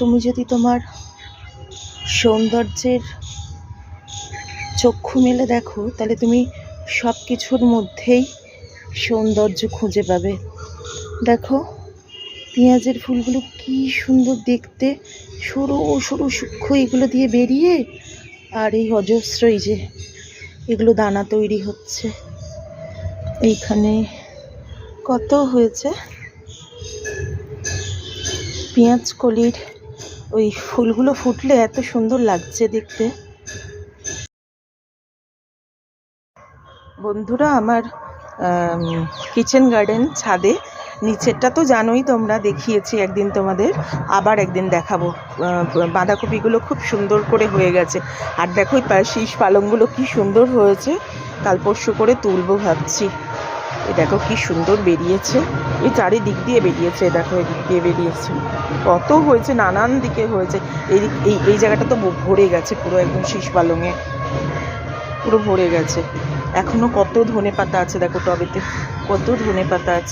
তুমি যদি তোমার সৌন্দর্যের চক্ষু মেলে দেখো, তাহলে তুমি সব কিছুর মধ্যেই সৌন্দর্য খুঁজে পাবে। দেখো পেঁয়াজের ফুলগুলো কি সুন্দর দেখতে, সরু সরু সূক্ষ্ম এগুলো দিয়ে বেরিয়ে, আর এই অজস্র এই যে এগুলো দানা তৈরি হচ্ছে। এইখানে কত হয়েছে পেঁয়াজ কলির, ওই ফুলগুলো ফুটলে এত সুন্দর লাগছে দেখতে। বন্ধুরা, আমার কিচেন গার্ডেন ছাদে, নিচেরটা তো জানোই তোমরা, দেখিয়েছি একদিন তোমাদের, আবার একদিন দেখাবো। বাঁধাকপিগুলো খুব সুন্দর করে হয়ে গেছে। আর দেখো শীষ পালংগুলো কি সুন্দর হয়েছে, কাল পরশু করে তুলবো ভাবছি। এই দেখো কি সুন্দর বেরিয়েছে, এই চারিদিক দিয়ে বেরিয়েছে, দেখো এদিক দিয়ে বেরিয়েছে, কত হয়েছে, নানান দিকে হয়েছে। এই জায়গাটা তো ভরে গেছে পুরো, একদম শীষ পালংয়ে পুরো ভরে গেছে। এখনো কত ধনে পাতা আছে, দেখো টবেতে কত ধনে পাতা আছে।